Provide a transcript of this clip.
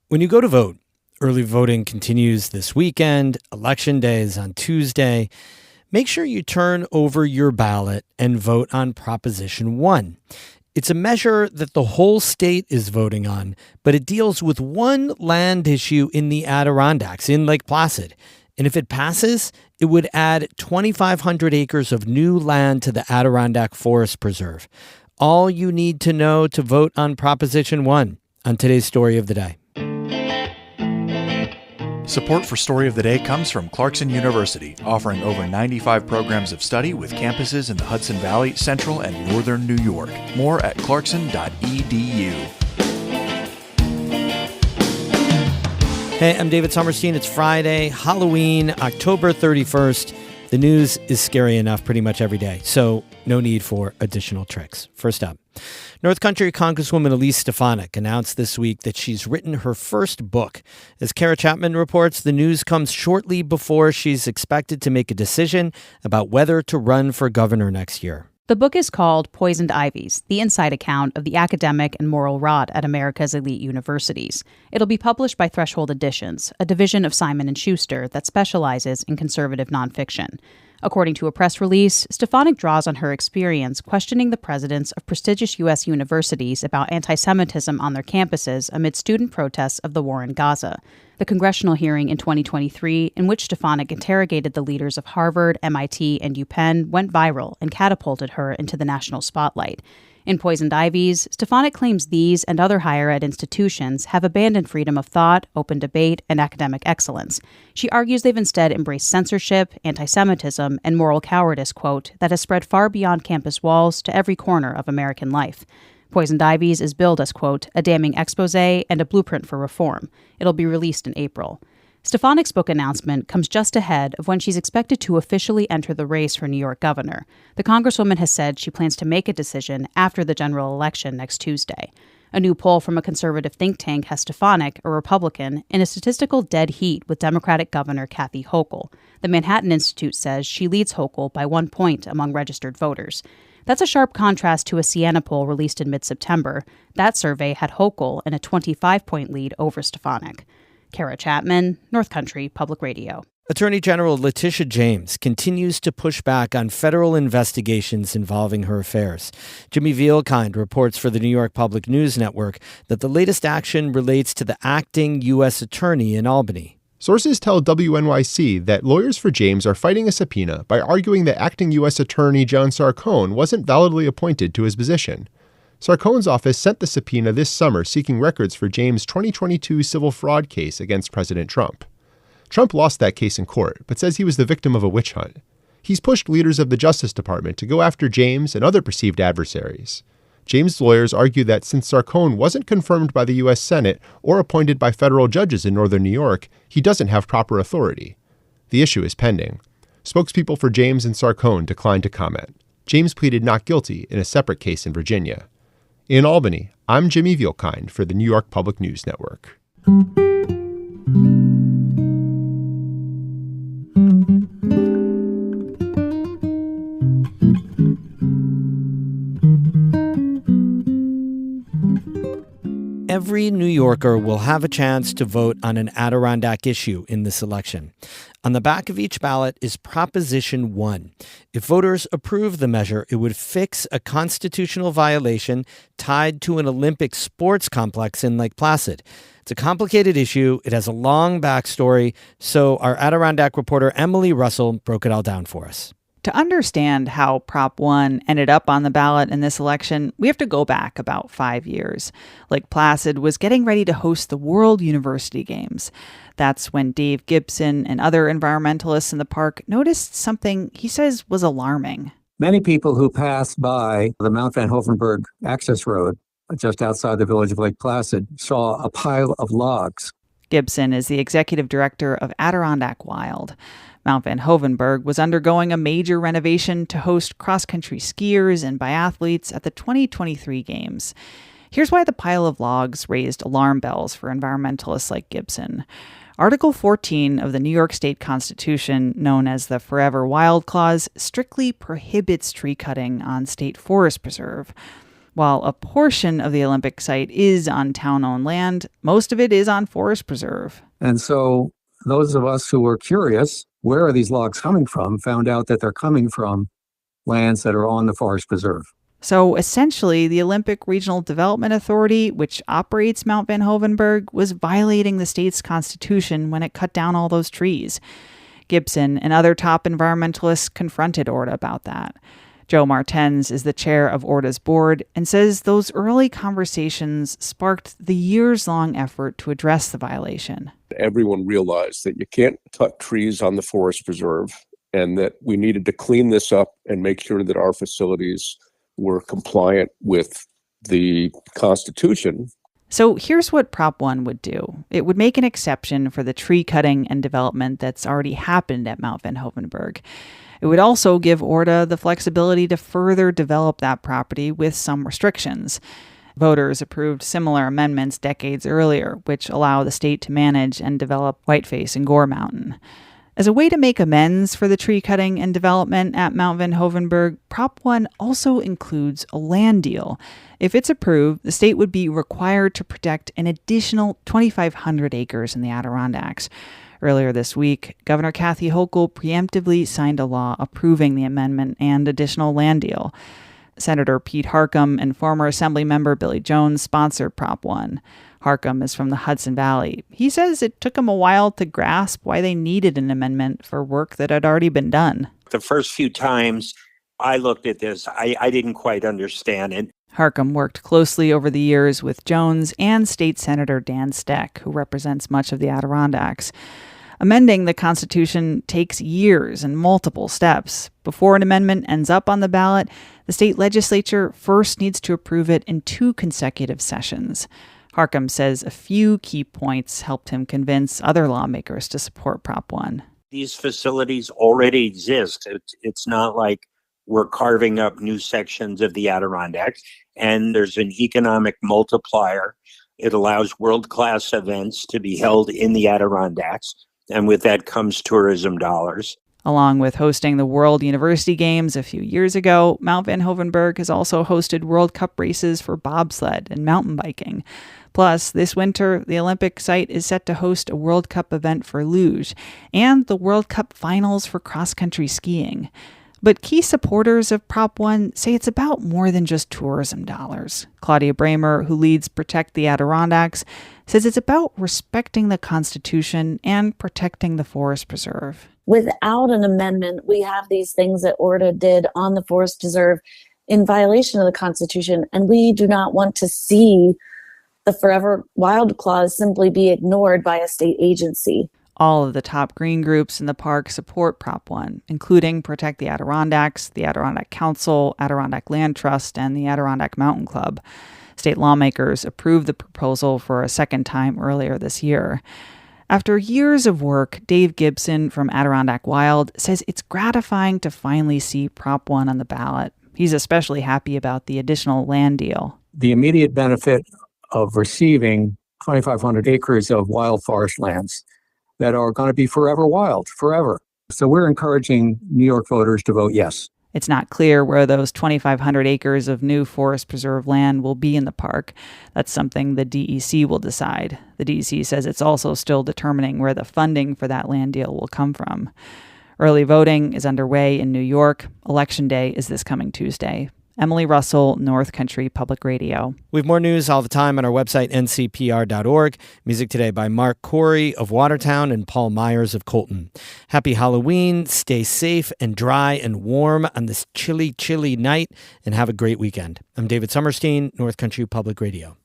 When you go to vote, early voting continues this weekend. Election day is on Tuesday. Make sure you turn over your ballot and vote on Proposition 1. It's a measure that the whole state is voting on, but it deals with one land issue in the Adirondacks, in Lake Placid. And if it passes, it would add 2,500 acres of new land to the Adirondack Forest Preserve. All you need to know to vote on Proposition 1 on today's Story of the Day. Support for Story of the Day comes from Clarkson University, offering over 95 programs of study with campuses in the Hudson Valley, Central, and Northern New York. More at clarkson.edu. Hey, I'm David Sommerstein. It's Friday, Halloween, October 31st. The news is scary enough pretty much every day, so no need for additional tricks. First up, North Country Congresswoman Elise Stefanik announced this week that she's written her first book. As Kara Chapman reports, the news comes shortly before she's expected to make a decision about whether to run for governor next year. The book is called Poisoned Ivies, the inside account of the academic and moral rot at America's elite universities. It'll be published by Threshold Editions, a division of Simon & Schuster that specializes in conservative nonfiction. According to a press release, Stefanik draws on her experience questioning the presidents of prestigious U.S. universities about anti-Semitism on their campuses amid student protests of the war in Gaza. The congressional hearing in 2023, in which Stefanik interrogated the leaders of Harvard, MIT, and UPenn, went viral and catapulted her into the national spotlight. In Poisoned Ivies, Stefanik claims these and other higher ed institutions have abandoned freedom of thought, open debate, and academic excellence. She argues they've instead embraced censorship, anti-Semitism, and moral cowardice, quote, that has spread far beyond campus walls to every corner of American life. Poisoned Ivies is billed as, quote, a damning exposé and a blueprint for reform. It'll be released in April. Stefanik's book announcement comes just ahead of when she's expected to officially enter the race for New York governor. The Congresswoman has said she plans to make a decision after the general election next Tuesday. A new poll from a conservative think tank has Stefanik, a Republican, in a statistical dead heat with Democratic Governor Kathy Hochul. The Manhattan Institute says she leads Hochul by 1 point among registered voters. That's a sharp contrast to a Siena poll released in mid-September. That survey had Hochul in a 25-point lead over Stefanik. Kara Chapman, North Country Public Radio. Attorney General Letitia James continues to push back on federal investigations involving her affairs. Jimmy Vielkind reports for the New York Public News Network that the latest action relates to the acting U.S. attorney in Albany. Sources tell WNYC that lawyers for James are fighting a subpoena by arguing that acting U.S. Attorney John Sarcone wasn't validly appointed to his position. Sarcone's office sent the subpoena this summer seeking records for James' 2022 civil fraud case against President Trump. Trump lost that case in court, but says he was the victim of a witch hunt. He's pushed leaders of the Justice Department to go after James and other perceived adversaries. James' lawyers argue that since Sarcone wasn't confirmed by the U.S. Senate or appointed by federal judges in northern New York, he doesn't have proper authority. The issue is pending. Spokespeople for James and Sarcone declined to comment. James pleaded not guilty in a separate case in Virginia. In Albany, I'm Jimmy Vielkind for the New York Public News Network. Every New Yorker will have a chance to vote on an Adirondack issue in this election. On the back of each ballot is Proposition 1. If voters approve the measure, it would fix a constitutional violation tied to an Olympic sports complex in Lake Placid. It's a complicated issue. It has a long backstory. So our Adirondack reporter Emily Russell broke it all down for us. To understand how Prop 1 ended up on the ballot in this election, we have to go back about 5 years. Lake Placid was getting ready to host the World University Games. That's when Dave Gibson and other environmentalists in the park noticed something he says was alarming. Many people who pass by the Mount Van Hoevenberg access road just outside the village of Lake Placid saw a pile of logs. Gibson is the executive director of Adirondack Wild. Mount Van Hoevenberg was undergoing a major renovation to host cross-country skiers and biathletes at the 2023 Games. Here's why the pile of logs raised alarm bells for environmentalists like Gibson. Article 14 of the New York State Constitution, known as the Forever Wild Clause, strictly prohibits tree cutting on state forest preserve. While a portion of the Olympic site is on town-owned land, most of it is on forest preserve. And so those of us who were curious, where are these logs coming from, found out that they're coming from lands that are on the forest preserve. So essentially, the Olympic Regional Development Authority, which operates Mount Van Hoevenberg, was violating the state's constitution when it cut down all those trees. Gibson and other top environmentalists confronted ORDA about that. Joe Martens is the chair of ORDA's board and says those early conversations sparked the years-long effort to address the violation. Everyone realized that you can't cut trees on the forest preserve and that we needed to clean this up and make sure that our facilities were compliant with the Constitution. So here's what Prop 1 would do. It would make an exception for the tree cutting and development that's already happened at Mount Van Hoevenberg. It would also give ORDA the flexibility to further develop that property with some restrictions. Voters approved similar amendments decades earlier, which allow the state to manage and develop Whiteface and Gore Mountain. As a way to make amends for the tree cutting and development at Mount Van Hoevenberg, Prop 1 also includes a land deal. If it's approved, the state would be required to protect an additional 2,500 acres in the Adirondacks. Earlier this week, Governor Kathy Hochul preemptively signed a law approving the amendment and additional land deal. Senator Pete Harcum and former Assemblymember Billy Jones sponsored Prop 1. Harcum is from the Hudson Valley. He says it took him a while to grasp why they needed an amendment for work that had already been done. The first few times I looked at this, I didn't quite understand it. Harcum worked closely over the years with Jones and State Senator Dan Steck, who represents much of the Adirondacks. Amending the Constitution takes years and multiple steps. Before an amendment ends up on the ballot, the state legislature first needs to approve it in 2 consecutive sessions. Harcum says a few key points helped him convince other lawmakers to support Prop 1. These facilities already exist. It's not like we're carving up new sections of the Adirondacks, and there's an economic multiplier. It allows world-class events to be held in the Adirondacks, and with that comes tourism dollars. Along with hosting the World University Games a few years ago, Mount Van Hoevenberg has also hosted World Cup races for bobsled and mountain biking. Plus, this winter, the Olympic site is set to host a World Cup event for luge and the World Cup finals for cross-country skiing. But key supporters of Prop 1 say it's about more than just tourism dollars. Claudia Bramer, who leads Protect the Adirondacks, says it's about respecting the Constitution and protecting the forest preserve. Without an amendment, we have these things that ORDA did on the forest preserve in violation of the Constitution, and we do not want to see the Forever Wild Clause simply be ignored by a state agency. All of the top green groups in the park support Prop 1, including Protect the Adirondacks, the Adirondack Council, Adirondack Land Trust, and the Adirondack Mountain Club. State lawmakers approved the proposal for a second time earlier this year. After years of work, Dave Gibson from Adirondack Wild says it's gratifying to finally see Prop 1 on the ballot. He's especially happy about the additional land deal. The immediate benefit of receiving 2,500 acres of wild forest lands that are going to be forever wild, forever. So we're encouraging New York voters to vote yes. It's not clear where those 2,500 acres of new forest preserve land will be in the park. That's something the DEC will decide. The DEC says it's also still determining where the funding for that land deal will come from. Early voting is underway in New York. Election Day is this coming Tuesday. Emily Russell, North Country Public Radio. We have more news all the time on our website, ncpr.org. Music today by Mark Corey of Watertown and Paul Myers of Colton. Happy Halloween. Stay safe and dry and warm on this chilly, chilly night, and have a great weekend. I'm David Summerstein, North Country Public Radio.